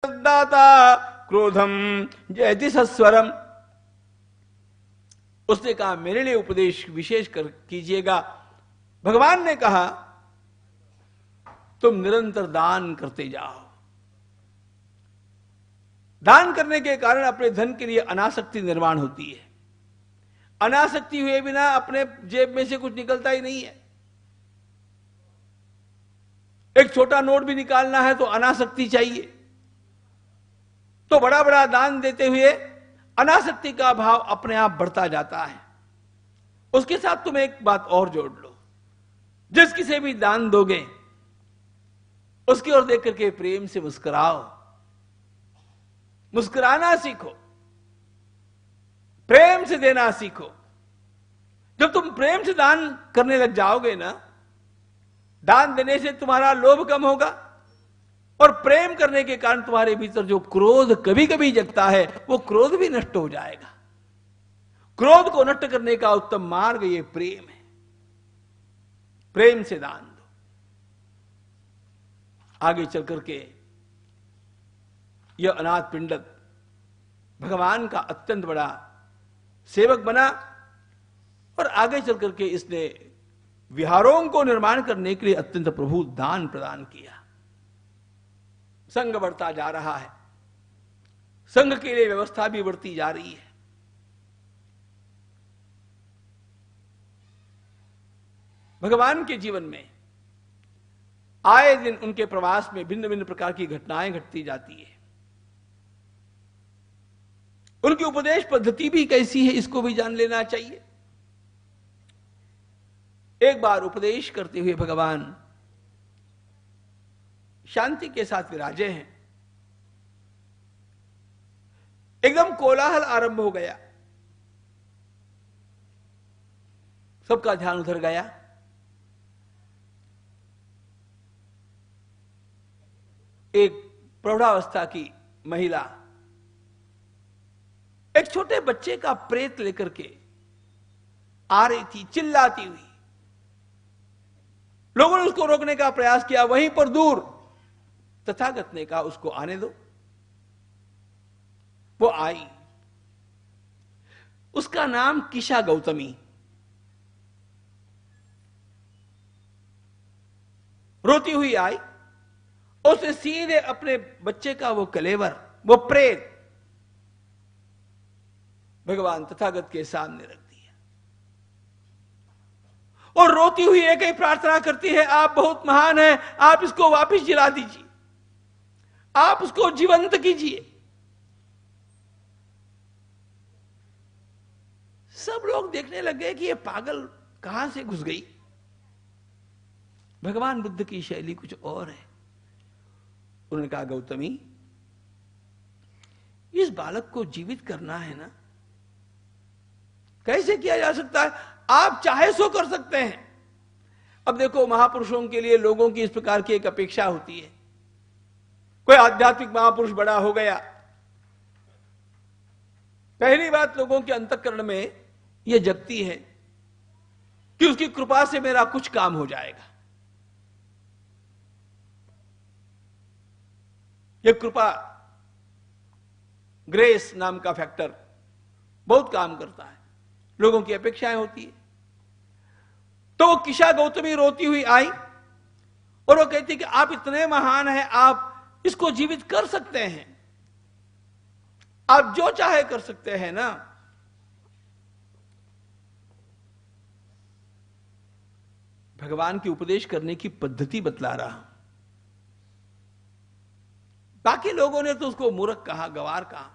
दाता क्रोधम जयति सस्वरम। उसने कहा मेरे लिए उपदेश विशेष कर कीजिएगा। भगवान ने कहा तुम निरंतर दान करते जाओ। दान करने के कारण अपने धन के लिए अनासक्ति निर्माण होती है। अनासक्ति हुए बिना अपने जेब में से कुछ निकलता ही नहीं है। एक छोटा नोट भी निकालना है तो अनासक्ति चाहिए। तो बड़ा बड़ा दान देते हुए अनासक्ति का भाव अपने आप बढ़ता जाता है। उसके साथ तुम एक बात और जोड़ लो, जिस किसी भी दान दोगे उसकी ओर देख करके प्रेम से मुस्कुराओ। मुस्कुराना सीखो, प्रेम से देना सीखो। जब तुम प्रेम से दान करने लग जाओगे ना, दान देने से तुम्हारा लोभ कम होगा और प्रेम करने के कारण तुम्हारे भीतर जो क्रोध कभी कभी जगता है वो क्रोध भी नष्ट हो जाएगा। क्रोध को नष्ट करने का उत्तम मार्ग ये प्रेम है। प्रेम से दान दो। आगे चल करके यह अनाथ पिंडक भगवान का अत्यंत बड़ा सेवक बना और आगे चल करके इसने विहारों को निर्माण करने के लिए अत्यंत प्रभु दान प्रदान किया। संघ बढ़ता जा रहा है, संघ के लिए व्यवस्था भी बढ़ती जा रही है। भगवान के जीवन में आए दिन उनके प्रवास में भिन्न भिन्न प्रकार की घटनाएं घटती जाती है। उनकी उपदेश पद्धति भी कैसी है इसको भी जान लेना चाहिए। एक बार उपदेश करते हुए भगवान शांति के साथ विराजे हैं। एकदम कोलाहल आरंभ हो गया, सबका ध्यान उधर गया। एक प्रौढ़ावस्था की महिला एक छोटे बच्चे का प्रेत लेकर के आ रही थी, चिल्लाती हुई। लोगों ने उसको रोकने का प्रयास किया, वहीं पर दूर तथागत ने कहा उसको आने दो। वो आई। उसका नाम किशा गौतमी। रोती हुई आई, उसने सीधे अपने बच्चे का वो कलेवर, वो प्रेत भगवान तथागत के सामने रख दिया और रोती हुई एक ही प्रार्थना करती है, आप बहुत महान हैं, आप इसको वापस जिला दीजिए, आप उसको जीवंत कीजिए। सब लोग देखने लग गए कि ये पागल कहां से घुस गई। भगवान बुद्ध की शैली कुछ और है। उन्होंने कहा गौतमी, इस बालक को जीवित करना है ना, कैसे किया जा सकता है? आप चाहे सो कर सकते हैं। अब देखो, महापुरुषों के लिए लोगों की इस प्रकार की एक अपेक्षा होती है। कोई आध्यात्मिक महापुरुष बड़ा हो गया, पहली बात लोगों के अंतःकरण में यह जगती है कि उसकी कृपा से मेरा कुछ काम हो जाएगा। यह कृपा, ग्रेस नाम का फैक्टर बहुत काम करता है, लोगों की अपेक्षाएं होती है। तो वो किशा गौतमी रोती हुई आई और वो कहती कि आप इतने महान हैं, आप इसको जीवित कर सकते हैं, आप जो चाहे कर सकते हैं ना। भगवान की उपदेश करने की पद्धति बतला रहा हूं। बाकी लोगों ने तो उसको मूर्ख कहा, गवार कहा।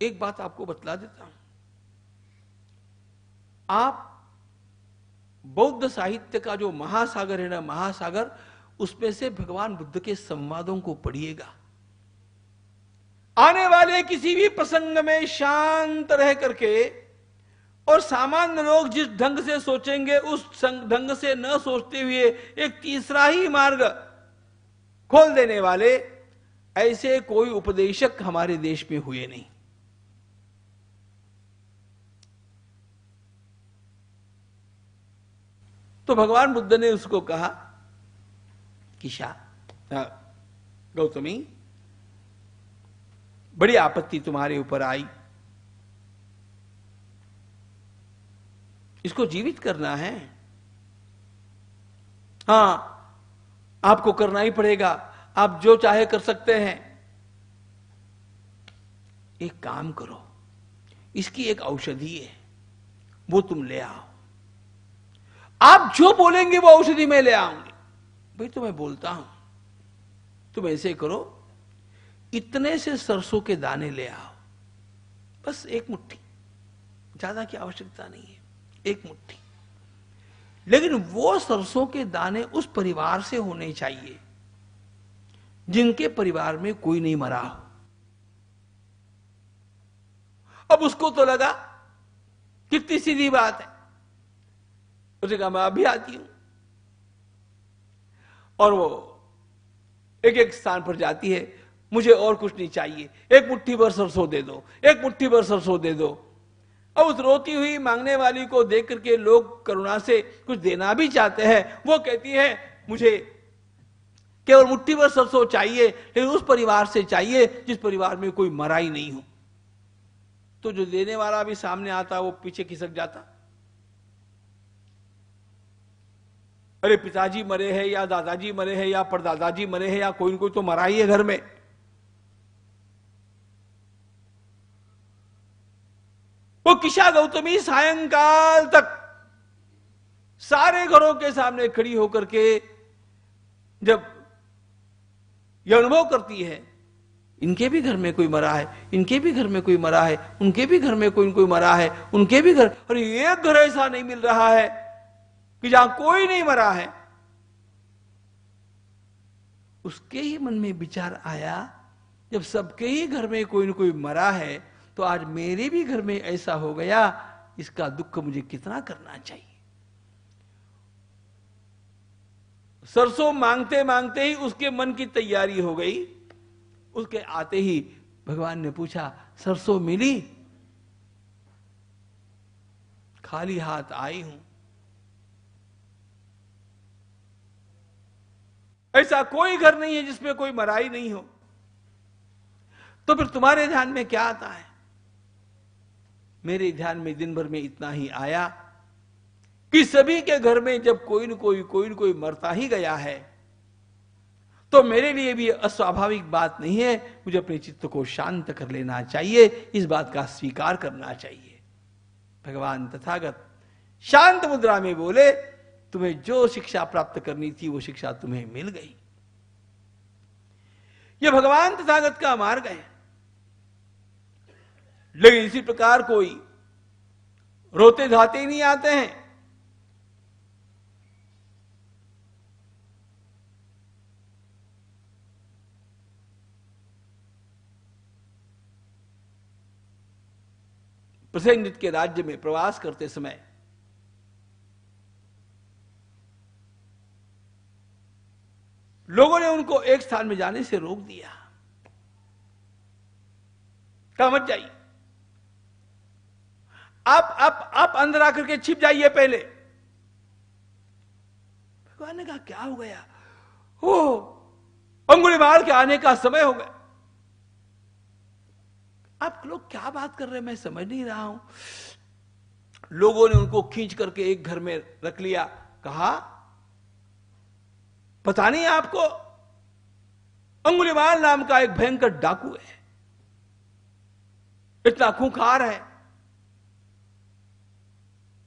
एक बात आपको बतला देता हूं, आप बौद्ध साहित्य का जो महासागर है ना, महासागर, उसमें से भगवान बुद्ध के संवादों को पढ़िएगा। आने वाले किसी भी प्रसंग में शांत रह करके, और सामान्य लोग जिस ढंग से सोचेंगे उस ढंग से न सोचते हुए एक तीसरा ही मार्ग खोल देने वाले, ऐसे कोई उपदेशक हमारे देश में हुए नहीं। तो भगवान बुद्ध ने उसको कहा कि गौतमी, बड़ी आपत्ति तुम्हारे ऊपर आई, इसको जीवित करना है। हां, आपको करना ही पड़ेगा, आप जो चाहे कर सकते हैं। एक काम करो, इसकी एक औषधि है, वो तुम ले आओ। आप जो बोलेंगे वो औषधि मैं ले आऊंगी। भाई तो मैं बोलता हूं, तुम ऐसे करो, इतने से सरसों के दाने ले आओ, बस एक मुट्ठी, ज्यादा की आवश्यकता नहीं है, एक मुट्ठी। लेकिन वो सरसों के दाने उस परिवार से होने चाहिए जिनके परिवार में कोई नहीं मरा हो। अब उसको तो लगा कितनी सीधी बात है, उसने कहा मैं अभी आती हूं। और वो एक एक स्थान पर जाती है, मुझे और कुछ नहीं चाहिए, एक मुट्ठी भर सरसों दे दो, एक मुट्ठी भर सरसों दे दो। अब उस रोती हुई मांगने वाली को देख करके लोग करुणा से कुछ देना भी चाहते हैं। वो कहती है मुझे केवल मुट्ठी भर सरसों चाहिए, लेकिन उस परिवार से चाहिए जिस परिवार में कोई मरा ही नहीं हो। तो जो देने वाला भी सामने आता, वो पीछे खिसक जाता। अरे पिताजी मरे हैं या दादाजी मरे हैं या परदादाजी मरे हैं या कोई न कोई तो मरा ही है घर में। वो किशा गौतमी सायंकाल तक सारे घरों के सामने खड़ी होकर के जब यह अनुभव करती है, इनके भी घर में कोई मरा है, इनके भी घर में कोई मरा है, उनके भी घर में कोई न कोई मरा है, उनके भी घर, और एक घर ऐसा नहीं मिल रहा है कि जहां कोई नहीं मरा है। उसके ही मन में विचार आया, जब सबके ही घर में कोई न कोई मरा है, तो आज मेरे भी घर में ऐसा हो गया, इसका दुख मुझे कितना करना चाहिए। सरसों मांगते मांगते ही उसके मन की तैयारी हो गई। उसके आते ही भगवान ने पूछा, सरसों मिली? खाली हाथ आई हूं। ऐसा कोई घर नहीं है जिसमें कोई मराई नहीं हो। तो फिर तुम्हारे ध्यान में क्या आता है? मेरे ध्यान में दिन भर में इतना ही आया कि सभी के घर में जब कोई न कोई मरता ही गया है, तो मेरे लिए भी अस्वाभाविक बात नहीं है, मुझे अपने चित्त को शांत कर लेना चाहिए, इस बात का स्वीकार करना चाहिए। भगवान तथागत शांत मुद्रा में बोले, तुम्हें जो शिक्षा प्राप्त करनी थी वो शिक्षा तुम्हें मिल गई। ये भगवान तथागत का मार्ग है। लेकिन इसी प्रकार कोई रोते धाते ही नहीं आते हैं। प्रसेनजित के राज्य में प्रवास करते समय लोगों ने उनको एक स्थान में जाने से रोक दिया, कहा मत जाइए, आप अंदर आकर के छिप जाइए पहले। भगवान ने कहा क्या हो गया? हो अंगुलीमाल के आने का समय हो गया। आप लोग क्या बात कर रहे हैं, मैं समझ नहीं रहा हूं। लोगों ने उनको खींच करके एक घर में रख लिया, कहा पता नहीं आपको, अंगुलीमाल नाम का एक भयंकर डाकू है, इतना खूंखार है,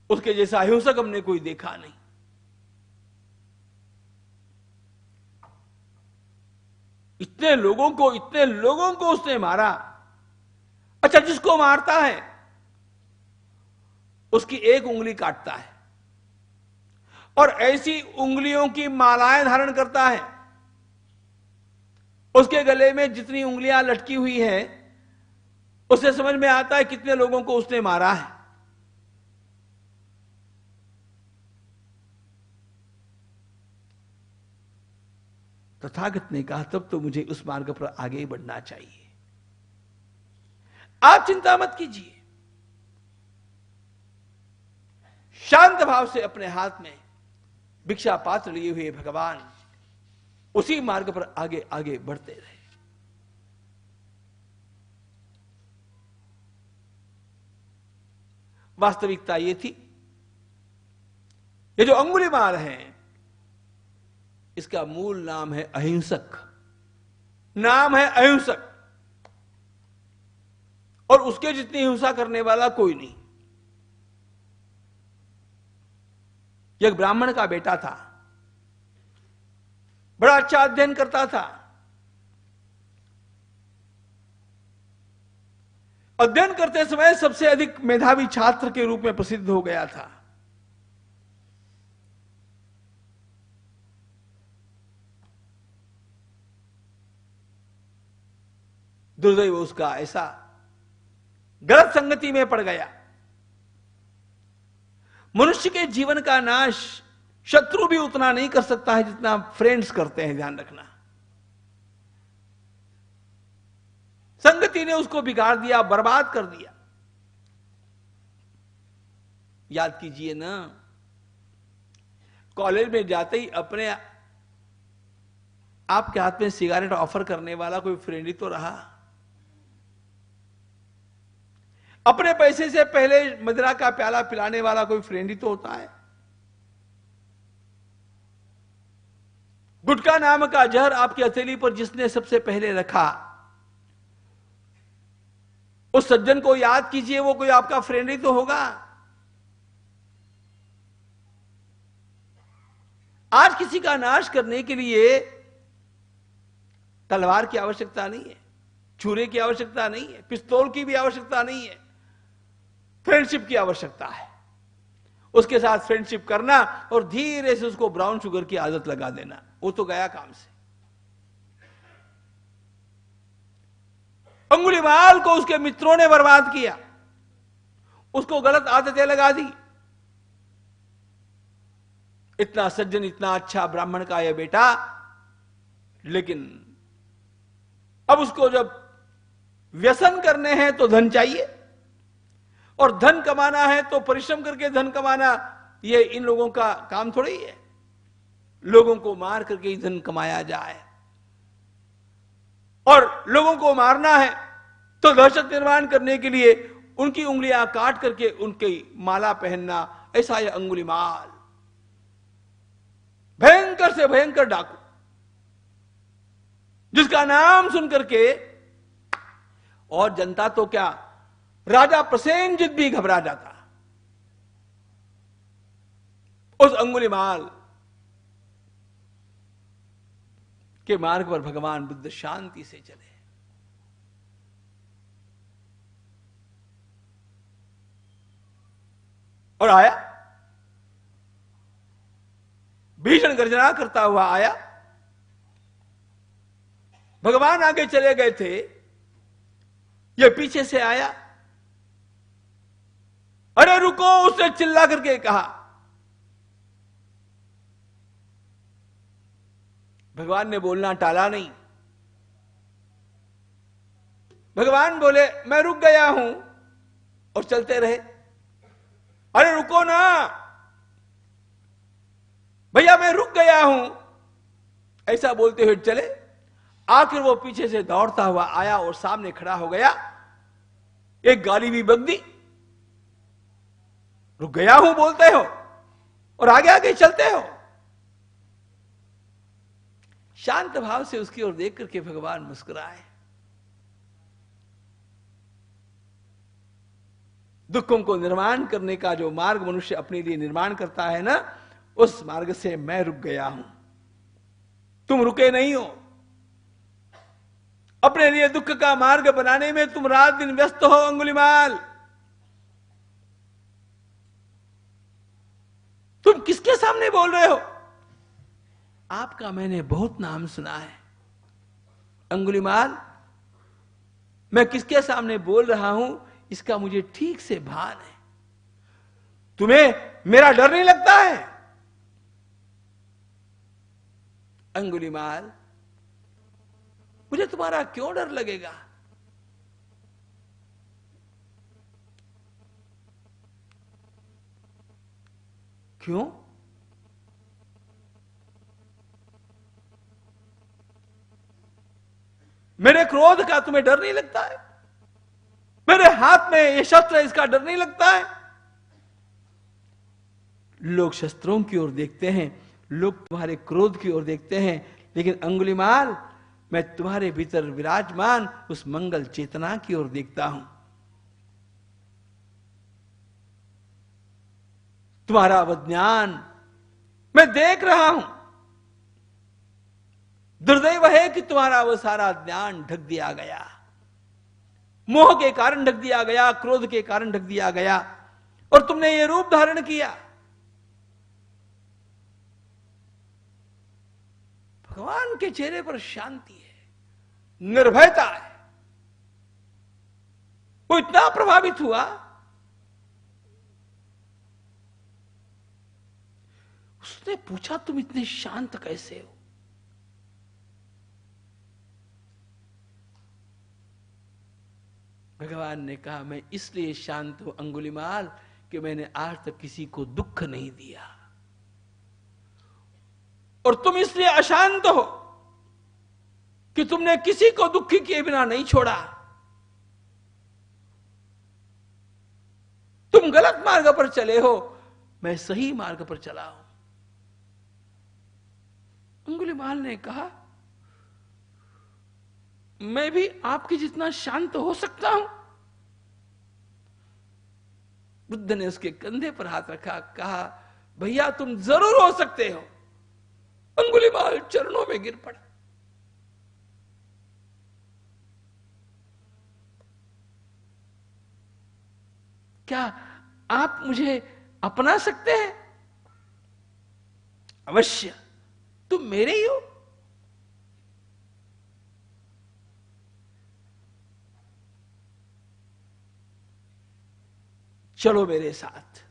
उसके जैसा हिंसक हमने कोई देखा नहीं। इतने लोगों को उसने मारा। अच्छा, जिसको मारता है उसकी एक उंगली काटता है और ऐसी उंगलियों की मालाएं धारण करता है। उसके गले में जितनी उंगलियां लटकी हुई हैं, उससे समझ में आता है कितने लोगों को उसने मारा है। तथागत ने कहा तब तो मुझे उस मार्ग पर आगे ही बढ़ना चाहिए। आप चिंता मत कीजिए, शांत भाव से अपने हाथ में भिक्षा पात्र लिए हुए भगवान उसी मार्ग पर आगे आगे बढ़ते रहे। वास्तविकता ये थी, ये जो अंगुलीमाल है इसका मूल नाम है अहिंसक, नाम है अहिंसक, और उसके जितनी हिंसा करने वाला कोई नहीं। एक ब्राह्मण का बेटा था, बड़ा अच्छा अध्ययन करता था। अध्ययन करते समय सबसे अधिक मेधावी छात्र के रूप में प्रसिद्ध हो गया था। दुर्दैव उसका ऐसा गलत संगति में पड़ गया। मनुष्य के जीवन का नाश शत्रु भी उतना नहीं कर सकता है जितना फ्रेंड्स करते हैं, ध्यान रखना। संगति ने उसको बिगाड़ दिया, बर्बाद कर दिया। याद कीजिए ना, कॉलेज में जाते ही अपने आपके हाथ में सिगारेट ऑफर करने वाला कोई फ्रेंड ही तो रहा। अपने पैसे से पहले मदिरा का प्याला पिलाने वाला कोई फ्रेंड ही तो होता है। गुटखा नाम का जहर आपकी हथेली पर जिसने सबसे पहले रखा, उस सज्जन को याद कीजिए, वो कोई आपका फ्रेंड ही तो होगा। आज किसी का नाश करने के लिए तलवार की आवश्यकता नहीं है, छुरे की आवश्यकता नहीं है, पिस्तौल की भी आवश्यकता नहीं है, फ्रेंडशिप की आवश्यकता है। उसके साथ फ्रेंडशिप करना और धीरे से उसको ब्राउन शुगर की आदत लगा देना, वो तो गया काम से। अंगुलीमाल को उसके मित्रों ने बर्बाद किया, उसको गलत आदतें लगा दी। इतना सज्जन, इतना अच्छा ब्राह्मण का यह बेटा, लेकिन अब उसको जब व्यसन करने हैं तो धन चाहिए, और धन कमाना है तो परिश्रम करके धन कमाना, ये इन लोगों का काम थोड़ी है। लोगों को मार करके ही धन कमाया जाए, और लोगों को मारना है तो दहशत निर्माण करने के लिए उनकी उंगलियां काट करके उनकी माला पहनना, ऐसा यह अंगुलीमाल, भयंकर से भयंकर डाकू, जिसका नाम सुनकर के और जनता तो क्या, राजा प्रसेनजित भी घबरा जाता। उस अंगुलीमाल के मार्ग पर भगवान बुद्ध शांति से चले। और आया, भीषण गर्जना करता हुआ आया। भगवान आगे चले गए थे, यह पीछे से आया। अरे रुको, उसने चिल्ला करके कहा। भगवान ने बोलना टाला नहीं। भगवान बोले, मैं रुक गया हूं, और चलते रहे। अरे रुको ना भैया, मैं रुक गया हूं, ऐसा बोलते हुए चले। आखिर वो पीछे से दौड़ता हुआ आया और सामने खड़ा हो गया। एक गाली भी बक दी। रुक गया हूं बोलते हो और आगे आगे चलते हो। शांत भाव से उसकी ओर देख करके भगवान मुस्कुराए। दुखों को निर्माण करने का जो मार्ग मनुष्य अपने लिए निर्माण करता है ना, उस मार्ग से मैं रुक गया हूं, तुम रुके नहीं हो। अपने लिए दुख का मार्ग बनाने में तुम रात दिन व्यस्त हो अंगुलीमाल। तुम किसके सामने बोल रहे हो? आपका मैंने बहुत नाम सुना है अंगुलीमाल, मैं किसके सामने बोल रहा हूं इसका मुझे ठीक से भान है। तुम्हें मेरा डर नहीं लगता है? अंगुलीमाल, मुझे तुम्हारा क्यों डर लगेगा? क्यों? मेरे क्रोध का तुम्हें डर नहीं लगता है? मेरे हाथ में ये शस्त्र है, इसका डर नहीं लगता है? लोग शस्त्रों की ओर देखते हैं, लोग तुम्हारे क्रोध की ओर देखते हैं, लेकिन अंगुलिमाल, मैं तुम्हारे भीतर विराजमान उस मंगल चेतना की ओर देखता हूं। तुम्हारा अवज्ञान मैं देख रहा हूं। दुर्दैव है कि तुम्हारा वो सारा ज्ञान ढक दिया गया, मोह के कारण ढक दिया गया, क्रोध के कारण ढक दिया गया, और तुमने ये रूप धारण किया। भगवान के चेहरे पर शांति है, निर्भयता है। वो इतना प्रभावित हुआ, उसने पूछा तुम इतने शांत कैसे हो? भगवान ने कहा मैं इसलिए शांत हूं अंगुलिमाल कि मैंने आज तक किसी को दुख नहीं दिया, और तुम इसलिए अशांत हो कि तुमने किसी को दुखी किए बिना नहीं छोड़ा। तुम गलत मार्ग पर चले हो, मैं सही मार्ग पर चला हूं। अंगुलिमाल ने कहा मैं भी आपके जितना शांत हो सकता हूं? बुद्ध ने उसके कंधे पर हाथ रखा, कहा भैया तुम जरूर हो सकते हो। अंगुलिमाल चरणों में गिर पड़ा। क्या आप मुझे अपना सकते हैं? अवश्य, तुम मेरे ही हो। चलो मेरे साथ।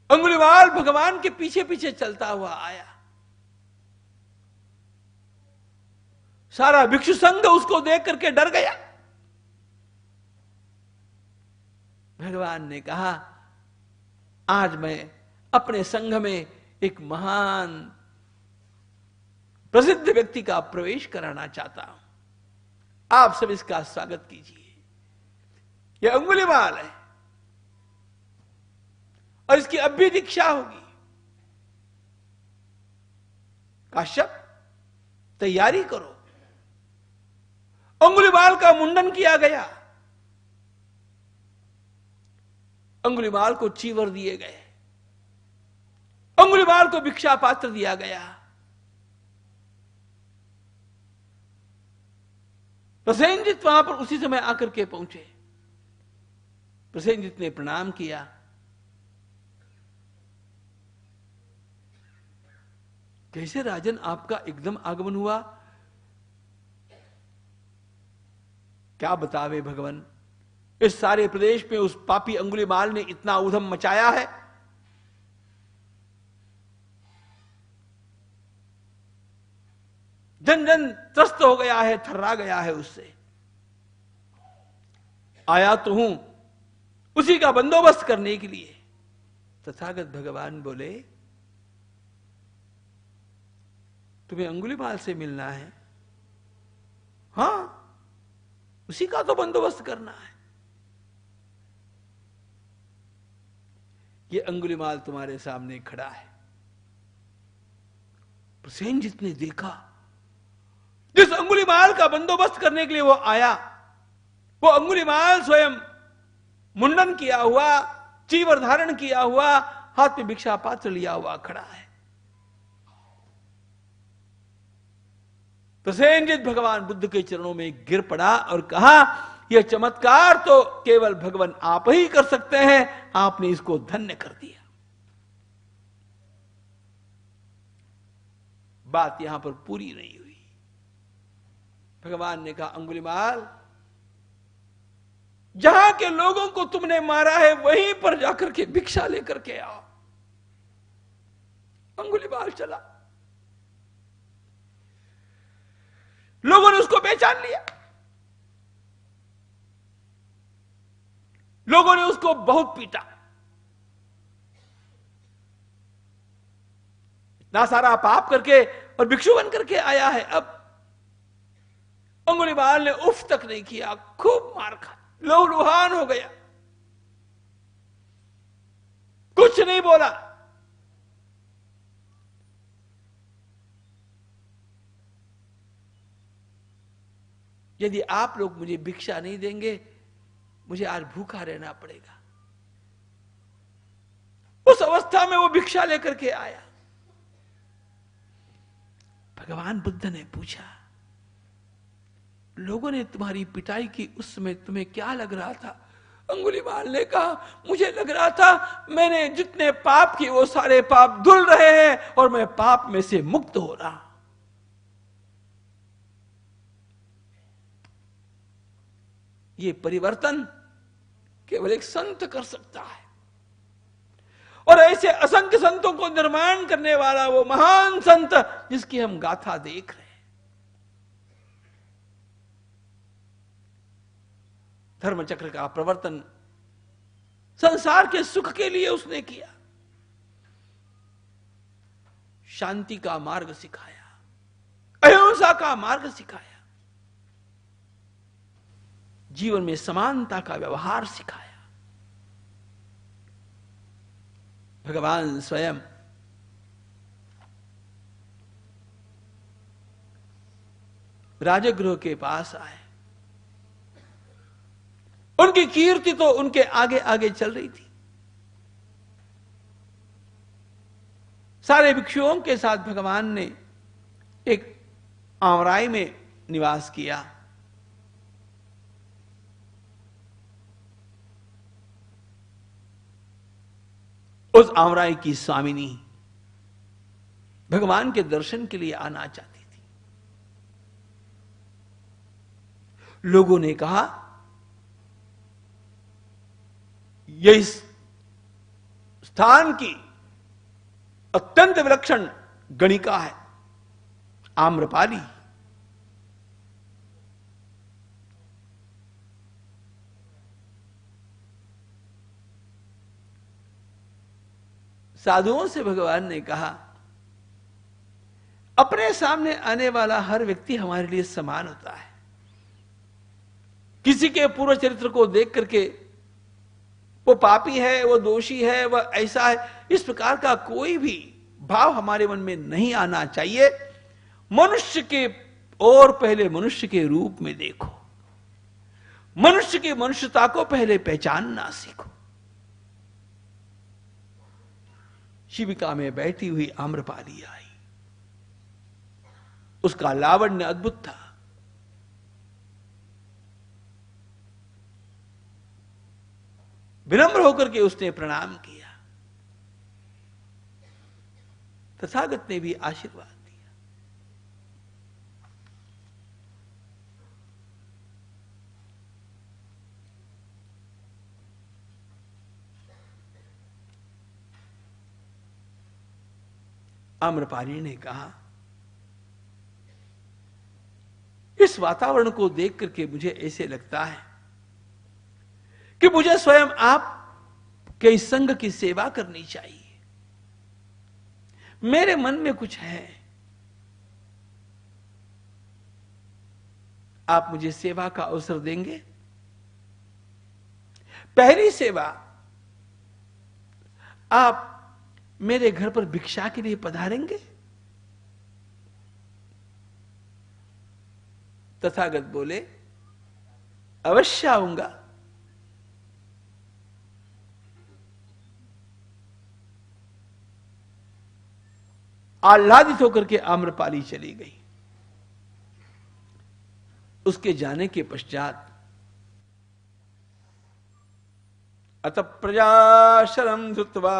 अंगुलिमाल भगवान के पीछे पीछे चलता हुआ आया। सारा भिक्षु संघ उसको देख करके डर गया। भगवान ने कहा आज मैं अपने संघ में एक महान प्रसिद्ध व्यक्ति का प्रवेश कराना चाहता हूं, आप सब इसका स्वागत कीजिए। यह अंगुलिमाल है और इसकी अब भी दीक्षा होगी। काश्यप तैयारी करो। अंगुलिमाल का मुंडन किया गया। अंगुलिमाल को चीवर दिए गए। अंगुलिमाल को भिक्षा पात्र दिया गया। प्रसेनजित वहां पर उसी समय आकर के पहुंचे। प्रसेनजित ने प्रणाम किया। कैसे राजन आपका एकदम आगमन हुआ? क्या बतावे भगवान, इस सारे प्रदेश में उस पापी अंगुलिमाल ने इतना उधम मचाया है। जन जन त्रस्त हो गया है, थर्रा गया है उससे। आया तो हूं उसी का बंदोबस्त करने के लिए। तथागत भगवान बोले तुम्हें अंगुलिमाल से मिलना है? हां, उसी का तो बंदोबस्त करना है। ये अंगुलिमाल तुम्हारे सामने खड़ा है। प्रसेनजित ने देखा जिस अंगुलिमाल का बंदोबस्त करने के लिए वो आया, वो अंगुलिमाल स्वयं मुंडन किया हुआ, चीवर धारण किया हुआ, हाथ में भिक्षा पात्र लिया हुआ खड़ा है। प्रसेनजित भगवान बुद्ध के चरणों में गिर पड़ा और कहा यह चमत्कार तो केवल भगवान आप ही कर सकते हैं, आपने इसको धन्य कर दिया। बात यहां पर पूरी नहीं हुई। भगवान ने कहा अंगुलिमाल, जहां के लोगों को तुमने मारा है वहीं पर जाकर के भिक्षा लेकर के आओ। अंगुलिमाल चला। लोगों ने उसको पहचान लिया। लोगों ने उसको बहुत पीटा। इतना सारा पाप करके और भिक्षु बन करके आया है। अब अंगुलीमाल ने उफ तक नहीं किया, खूब मार खा, लहूलुहान हो गया, कुछ नहीं बोला। यदि आप लोग मुझे भिक्षा नहीं देंगे, मुझे आज भूखा रहना पड़ेगा। उस अवस्था में वो भिक्षा लेकर के आया। भगवान बुद्ध ने पूछा, लोगों ने तुम्हारी पिटाई की, उस समय तुम्हें क्या लग रहा था? अंगुलीमाल ने कहा, मुझे लग रहा था मैंने जितने पाप किए वो सारे पाप धुल रहे हैं और मैं पाप में से मुक्त हो रहा। ये परिवर्तन केवल एक संत कर सकता है, और ऐसे असंख्य संतों को निर्माण करने वाला वो महान संत जिसकी हम गाथा देख रहे हैं। धर्मचक्र का प्रवर्तन संसार के सुख के लिए उसने किया, शांति का मार्ग सिखाया, अहिंसा का मार्ग सिखाया, जीवन में समानता का व्यवहार सिखाया। भगवान स्वयं राजगृह के पास आए। उनकी कीर्ति तो उनके आगे आगे चल रही थी। सारे भिक्षुओं के साथ भगवान ने एक आमराई में निवास किया। उस आमराई की स्वामिनी भगवान के दर्शन के लिए आना चाहती थी। लोगों ने कहा, यह इस स्थान की अत्यंत विलक्षण गणिका है, आम्रपाली। साधुओं से भगवान ने कहा, अपने सामने आने वाला हर व्यक्ति हमारे लिए समान होता है। किसी के पूर्व चरित्र को देख करके वो पापी है, वो दोषी है, वह ऐसा है, इस प्रकार का कोई भी भाव हमारे मन में नहीं आना चाहिए। मनुष्य के और पहले मनुष्य के रूप में देखो, मनुष्य की मनुष्यता को पहले पहचानना सीखो। शिविका में बैठी हुई आम्रपाली आई। उसका लावण्य अद्भुत था। विनम्र होकर के उसने प्रणाम किया। तथागत ने भी आशीर्वाद दिया। आम्रपाली ने कहा, इस वातावरण को देख करके मुझे ऐसे लगता है कि मुझे स्वयं आप के इस संघ की सेवा करनी चाहिए। मेरे मन में कुछ है, आप मुझे सेवा का अवसर देंगे? पहली सेवा, आप मेरे घर पर भिक्षा के लिए पधारेंगे? तथागत बोले, अवश्य आऊंगा। आह्लादित होकर के आम्रपाली चली गई। उसके जाने के पश्चात अत प्रजाशरम धृत्वा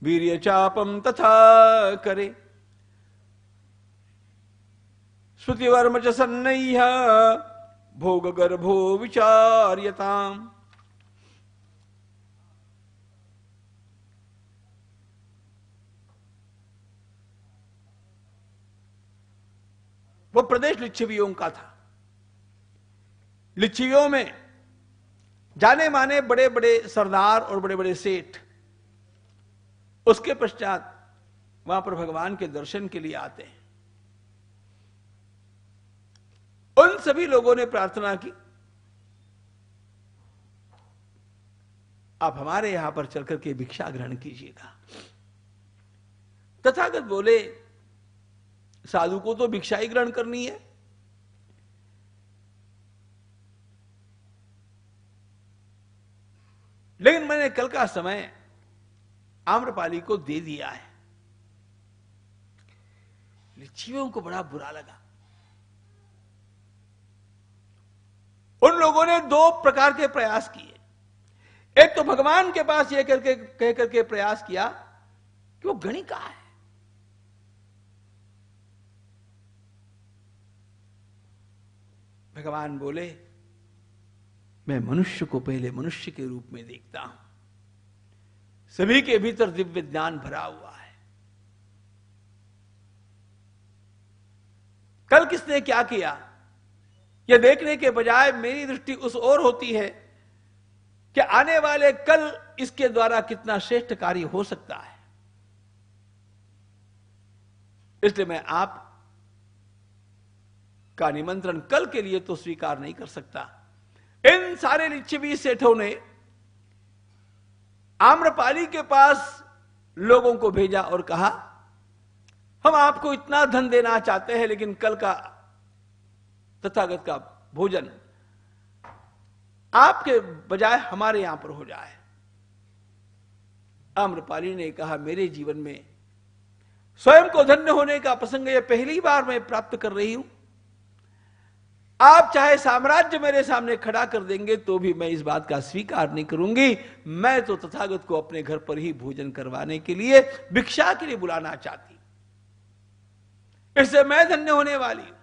वीर्य चापम तथा करे श्रुतिवर्म च सन्नह्य भोग गर्भो विचार्यताम। वो प्रदेश लिच्छवियों का था। लिच्छवियों में जाने माने बड़े बड़े सरदार और बड़े बड़े सेठ। उसके पश्चात वहां पर भगवान के दर्शन के लिए आते हैं। उन सभी लोगों ने प्रार्थना की, आप हमारे यहां पर चलकर के भिक्षा ग्रहण कीजिएगा। तथागत बोले, साधु को तो भिक्षा ही ग्रहण करनी है। लेकिन मैंने कल का समय आम्रपाली को दे दिया है। जीवों को बड़ा बुरा लगा। उन लोगों ने दो प्रकार के प्रयास किए। एक तो भगवान के पास यह कह करके प्रयास किया कि वो गणिका है। भगवान बोले, मैं मनुष्य को पहले मनुष्य के रूप में देखता हूं। सभी के भीतर दिव्य ज्ञान भरा हुआ है। कल किसने क्या किया, यह देखने के बजाय मेरी दृष्टि उस ओर होती है कि आने वाले कल इसके द्वारा कितना श्रेष्ठ कार्य हो सकता है। इसलिए मैं आप का निमंत्रण कल के लिए तो स्वीकार नहीं कर सकता। इन सारे लिच्छवी सेठों ने आम्रपाली के पास लोगों को भेजा और कहा, हम आपको इतना धन देना चाहते हैं, लेकिन कल का तथागत का भोजन आपके बजाय हमारे यहां पर हो जाए। आम्रपाली ने कहा, मेरे जीवन में स्वयं को धन्य होने का प्रसंग यह पहली बार मैं प्राप्त कर रही हूं। आप चाहे साम्राज्य मेरे सामने खड़ा कर देंगे तो भी मैं इस बात का स्वीकार नहीं करूंगी। मैं तो तथागत को अपने घर पर ही भोजन करवाने के लिए, भिक्षा के लिए बुलाना चाहती, इससे मैं धन्य होने वाली हूं।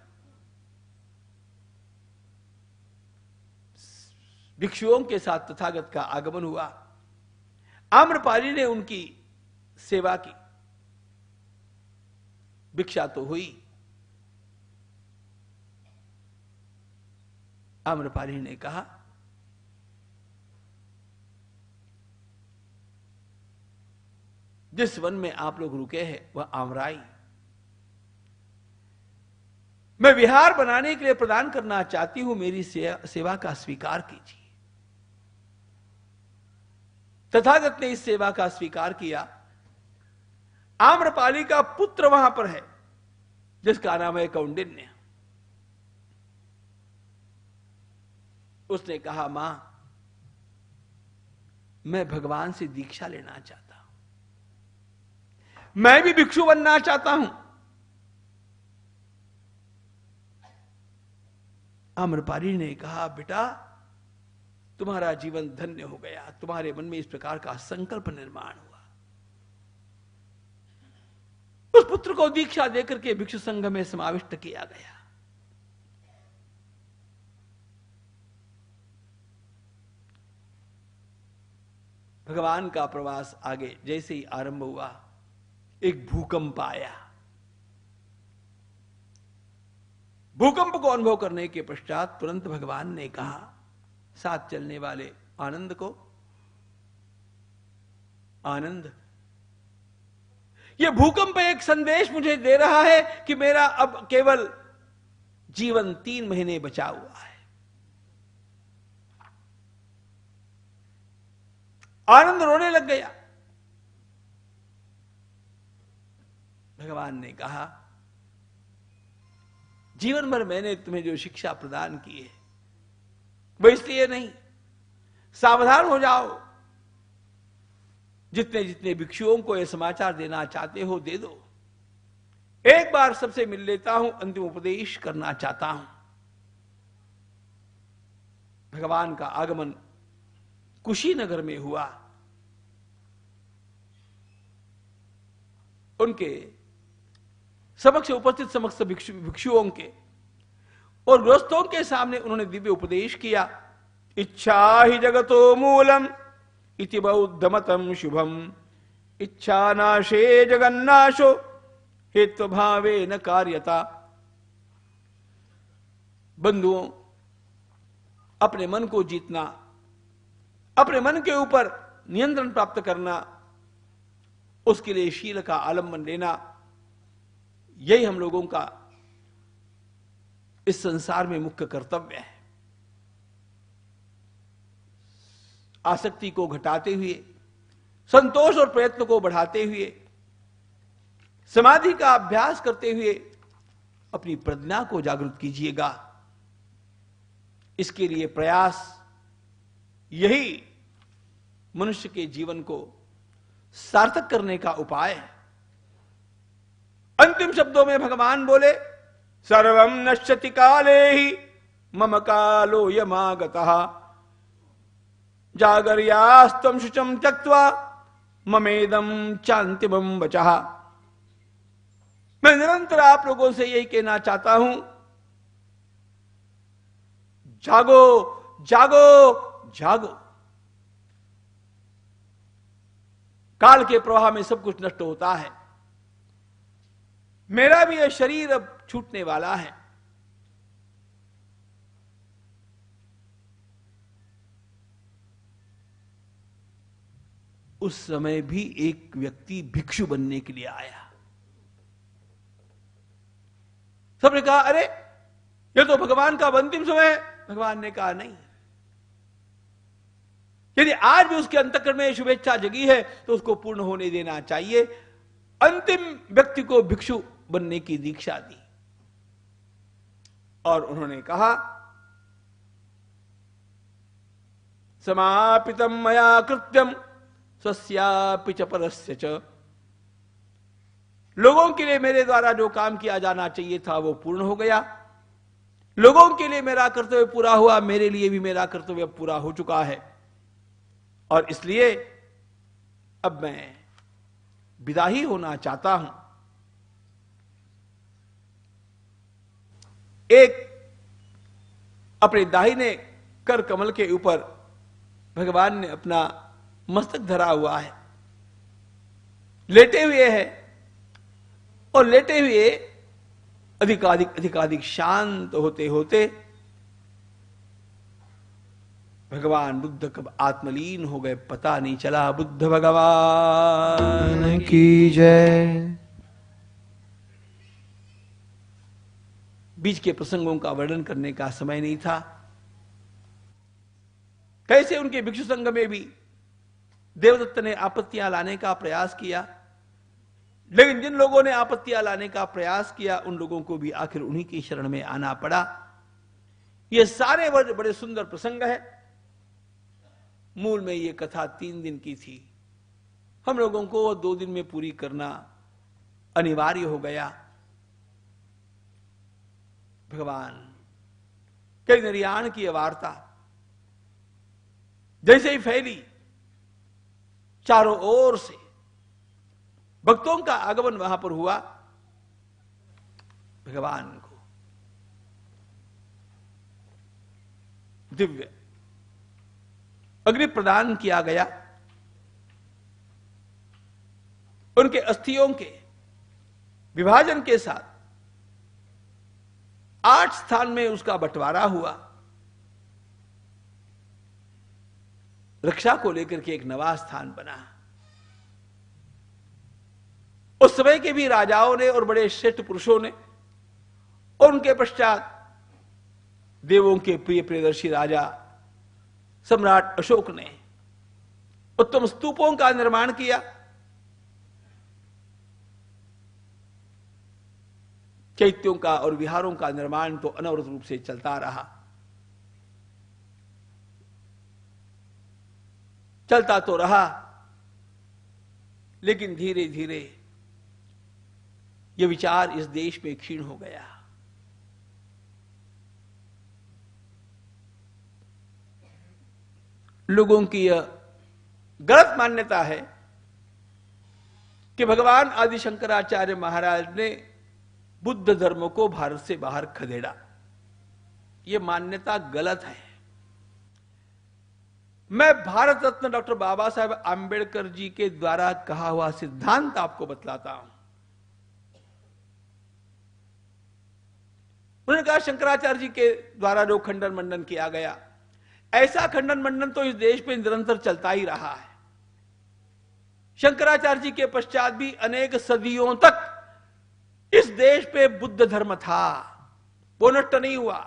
भिक्षुओं के साथ तथागत का आगमन हुआ। आम्रपाली ने उनकी सेवा की, भिक्षा तो हुई। आम्रपाली ने कहा, जिस वन में आप लोग रुके हैं वह आमराई, मैं विहार बनाने के लिए प्रदान करना चाहती हूं, मेरी सेवा का स्वीकार कीजिए। तथागत ने इस सेवा का स्वीकार किया। आम्रपाली का पुत्र वहां पर है जिसका नाम है कौंडिन्य। उसने कहा, मां, मैं भगवान से दीक्षा लेना चाहता हूं, मैं भी भिक्षु बनना चाहता हूं। आम्रपाली ने कहा, बेटा, तुम्हारा जीवन धन्य हो गया, तुम्हारे मन में इस प्रकार का संकल्प निर्माण हुआ। उस पुत्र को दीक्षा देकर के भिक्षु संघ में समाविष्ट किया गया। भगवान का प्रवास आगे जैसे ही आरंभ हुआ, एक भूकंप आया। भूकंप को अनुभव करने के पश्चात तुरंत भगवान ने कहा साथ चलने वाले आनंद को, आनंद, यह भूकंप एक संदेश मुझे दे रहा है कि मेरा अब केवल जीवन 3 महीने बचा हुआ है। आनंद रोने लग गया। भगवान ने कहा, जीवन भर मैंने तुम्हें जो शिक्षा प्रदान की है वो इसलिए नहीं, सावधान हो जाओ। जितने जितने भिक्षुओं को यह समाचार देना चाहते हो दे दो। एक बार सबसे मिल लेता हूं, अंतिम उपदेश करना चाहता हूं। भगवान का आगमन कुशीनगर में हुआ। उनके समक्ष उपस्थित समस्त भिक्षुओं के और गृहस्थों के सामने उन्होंने दिव्य उपदेश किया। इच्छा ही जगतो मूलम इति बौद्धमतम शुभम, इच्छा नाशे जगन्नाशो हेतु भावे न कार्यता। बंधुओं, अपने मन को जीतना, अपने मन के ऊपर नियंत्रण प्राप्त करना, उसके लिए शील का आलंबन लेना, यही हम लोगों का इस संसार में मुख्य कर्तव्य है। आसक्ति को घटाते हुए, संतोष और प्रयत्न को बढ़ाते हुए, समाधि का अभ्यास करते हुए अपनी प्रज्ञा को जागृत कीजिएगा। इसके लिए प्रयास, यही मनुष्य के जीवन को सार्थक करने का उपाय है। अंतिम शब्दों में भगवान बोले, सर्वं नश्यति काले ही मम कालो यमागतः जागर्यास्तम शुचम त्यक्त्वा ममेदं चान्तिमं वचः। मैं निरंतर आप लोगों से यही कहना चाहता हूं, जागो जागो जागो। काल के प्रवाह में सब कुछ नष्ट होता है। मेरा भी यह शरीर अब छूटने वाला है। उस समय भी एक व्यक्ति भिक्षु बनने के लिए आया। सबने कहा, अरे यह तो भगवान का अंतिम समय है। भगवान ने कहा, नहीं, यदि आज भी उसके अंतःकरण में शुभेच्छा जगी है तो उसको पूर्ण होने देना चाहिए। अंतिम व्यक्ति को भिक्षु बनने की दीक्षा दी और उन्होंने कहा, समापितम मया कृत्यम स्वस्यापि च परस्य च। लोगों के लिए मेरे द्वारा जो काम किया जाना चाहिए था वो पूर्ण हो गया। लोगों के लिए मेरा कर्तव्य पूरा हुआ, मेरे लिए भी मेरा कर्तव्य पूरा हो चुका है। और इसलिए अब मैं विदा ही होना चाहता हूं। एक अपने दाहिने कर कमल के ऊपर भगवान ने अपना मस्तक धरा हुआ है, लेटे हुए है और लेटे हुए अधिकाधिक शांत होते होते भगवान बुद्ध कब आत्मलीन हो गए पता नहीं चला। बुद्ध भगवान की जय। बीच के प्रसंगों का वर्णन करने का समय नहीं था। कैसे उनके भिक्षु संघ में भी देवदत्त ने आपत्तियां लाने का प्रयास किया, लेकिन जिन लोगों ने आपत्तियां लाने का प्रयास किया उन लोगों को भी आखिर उन्हीं की शरण में आना पड़ा। ये सारे बड़े सुंदर प्रसंग है। मूल में ये कथा 3 दिन की थी, हम लोगों को वो 2 दिन में पूरी करना अनिवार्य हो गया। भगवान कई निर्याण की वार्ता जैसे ही फैली, चारों ओर से भक्तों का आगमन वहां पर हुआ। भगवान को दिव्य अग्नि प्रदान किया गया। उनके अस्थियों के विभाजन के साथ 8 स्थान में उसका बंटवारा हुआ। रक्षा को लेकर के एक नवा स्थान बना। उस समय के भी राजाओं ने और बड़े श्रेष्ठ पुरुषों ने और उनके पश्चात देवों के प्रिय प्रियदर्शी राजा सम्राट अशोक ने उत्तम स्तूपों का निर्माण किया। चैत्यों का और विहारों का निर्माण तो अनवरत रूप से चलता रहा। चलता तो रहा, लेकिन धीरे धीरे यह विचार इस देश में क्षीण हो गया। लोगों की यह गलत मान्यता है कि भगवान आदि शंकराचार्य महाराज ने बुद्ध धर्म को भारत से बाहर खदेड़ा। यह मान्यता गलत है। मैं भारत रत्न डॉक्टर बाबा साहेब आंबेडकर जी के द्वारा कहा हुआ सिद्धांत आपको बतलाता हूं। उन्होंने कहा शंकराचार्य जी के द्वारा जो खंडन मंडन किया गया, ऐसा खंडन मंडन तो इस देश में निरंतर चलता ही रहा है। शंकराचार्य जी के पश्चात भी अनेक सदियों तक इस देश पे बुद्ध धर्म था, वो नष्ट नहीं हुआ।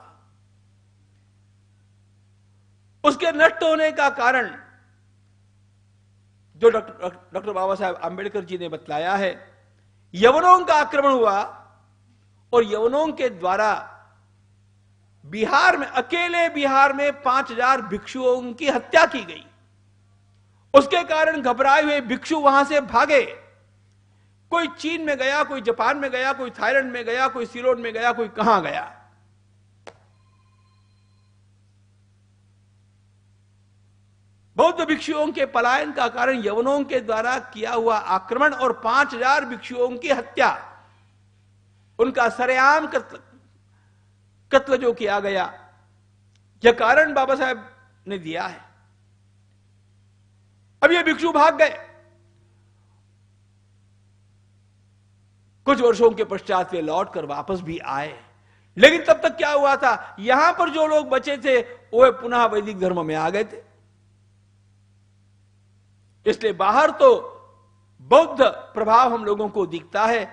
उसके नष्ट होने का कारण जो डॉक्टर बाबा साहब आंबेडकर जी ने बतलाया है, यवनों का आक्रमण हुआ और यवनों के द्वारा बिहार में, अकेले बिहार में 5000 भिक्षुओं की हत्या की गई। उसके कारण घबराए हुए भिक्षु वहां से भागे। कोई चीन में गया, कोई जापान में गया, कोई थाईलैंड में गया, कोई सिलोन में गया, कोई कहां गया। बौद्ध भिक्षुओं के पलायन का कारण यवनों के द्वारा किया हुआ आक्रमण और 5000 भिक्षुओं की हत्या, उनका सरेआम कत्ल जो किया गया, यह कारण बाबा साहब ने दिया है। अब ये भिक्षु भाग गए। कुछ वर्षों के पश्चात वे लौट कर वापस भी आए, लेकिन तब तक क्या हुआ था, यहां पर जो लोग बचे थे वो पुनः वैदिक धर्म में आ गए थे। इसलिए बाहर तो बौद्ध प्रभाव हम लोगों को दिखता है,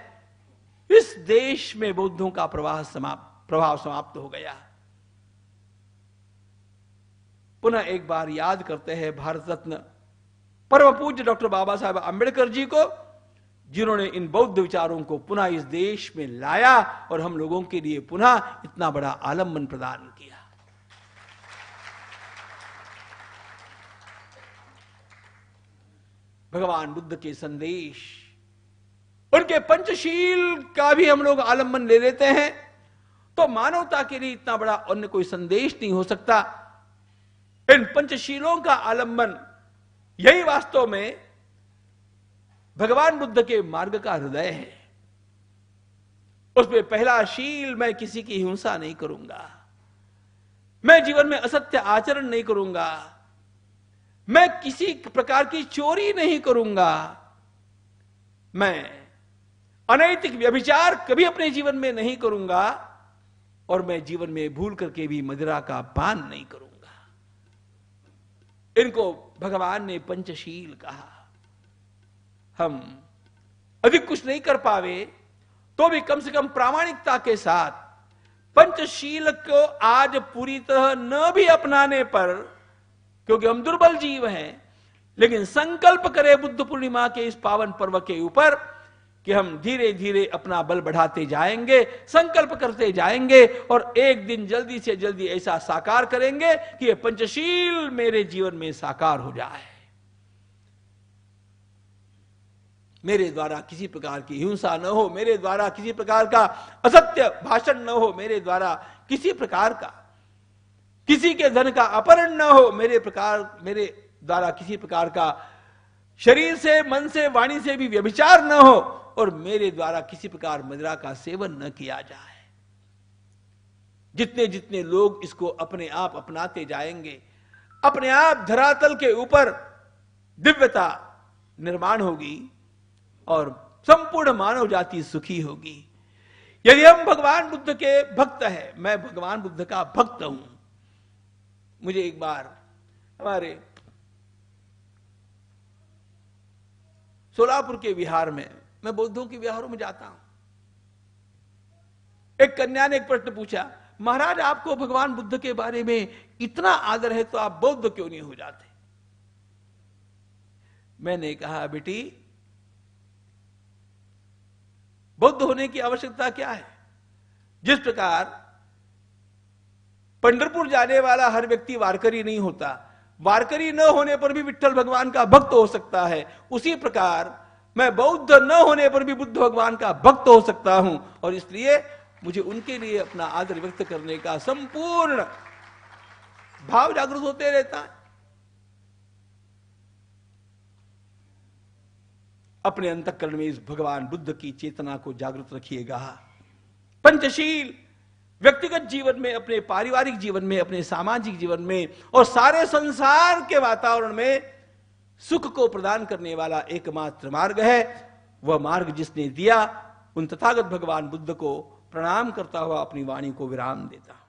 इस देश में बौद्धों का प्रभाव समाप्त हो गया। पुनः एक बार याद करते हैं भारत रत्न परम पूज्य डॉक्टर बाबा साहब आंबेडकर जी को, जिन्होंने इन बौद्ध विचारों को पुनः इस देश में लाया और हम लोगों के लिए पुनः इतना बड़ा आलम्बन प्रदान किया। भगवान बुद्ध के संदेश, उनके पंचशील का भी हम लोग आलम्बन ले लेते हैं तो मानवता के लिए इतना बड़ा अन्य कोई संदेश नहीं हो सकता। इन पंचशीलों का आलम्बन यही वास्तव में भगवान बुद्ध के मार्ग का हृदय है। उसमें पहला शील, मैं किसी की हिंसा नहीं करूंगा, मैं जीवन में असत्य आचरण नहीं करूंगा, मैं किसी प्रकार की चोरी नहीं करूंगा, मैं अनैतिक व्यभिचार कभी अपने जीवन में नहीं करूंगा और मैं जीवन में भूल करके भी मदिरा का पान नहीं करूंगा। इनको भगवान ने पंचशील कहा। हम अधिक कुछ नहीं कर पावे तो भी कम से कम प्रामाणिकता के साथ पंचशील को आज पूरी तरह न भी अपनाने पर, क्योंकि हम दुर्बल जीव हैं, लेकिन संकल्प करें बुद्ध पूर्णिमा के इस पावन पर्व के ऊपर कि हम धीरे धीरे अपना बल बढ़ाते जाएंगे, संकल्प करते जाएंगे और एक दिन जल्दी से जल्दी ऐसा साकार करेंगे कि ये पंचशील मेरे जीवन में साकार हो जाए। मेरे द्वारा किसी प्रकार की हिंसा न हो, मेरे द्वारा किसी प्रकार का असत्य भाषण न हो, मेरे द्वारा किसी प्रकार का किसी के धन का अपहरण न हो, मेरे द्वारा किसी प्रकार का शरीर से, मन से, वाणी से भी व्यभिचार न हो और मेरे द्वारा किसी प्रकार मदिरा का सेवन न किया जाए। जितने जितने लोग इसको अपने आप अपनाते जाएंगे, अपने आप धरातल के ऊपर दिव्यता निर्माण होगी और संपूर्ण मानव जाति सुखी होगी। यदि हम भगवान बुद्ध के भक्त हैं, मैं भगवान बुद्ध का भक्त हूं। मुझे एक बार हमारे सोलापुर के विहार में, मैं बौद्धों के विहारों में जाता हूं, एक कन्या ने एक प्रश्न पूछा, महाराज आपको भगवान बुद्ध के बारे में इतना आदर है तो आप बौद्ध क्यों नहीं हो जाते? मैंने कहा, बेटी बौद्ध होने की आवश्यकता क्या है? जिस प्रकार पंढरपुर जाने वाला हर व्यक्ति वारकरी नहीं होता, वारकरी न होने पर भी विठ्ठल भगवान का भक्त हो सकता है, उसी प्रकार मैं बौद्ध न होने पर भी बुद्ध भगवान का भक्त हो सकता हूं और इसलिए मुझे उनके लिए अपना आदर व्यक्त करने का संपूर्ण भाव जागृत होते रहता है। अपने अंतःकरण में इस भगवान बुद्ध की चेतना को जागृत रखिएगा। पंचशील व्यक्तिगत जीवन में, अपने पारिवारिक जीवन में, अपने सामाजिक जीवन में और सारे संसार के वातावरण में सुख को प्रदान करने वाला एकमात्र मार्ग है। वह मार्ग जिसने दिया, उन तथागत भगवान बुद्ध को प्रणाम करता हुआ अपनी वाणी को विराम देता हूं।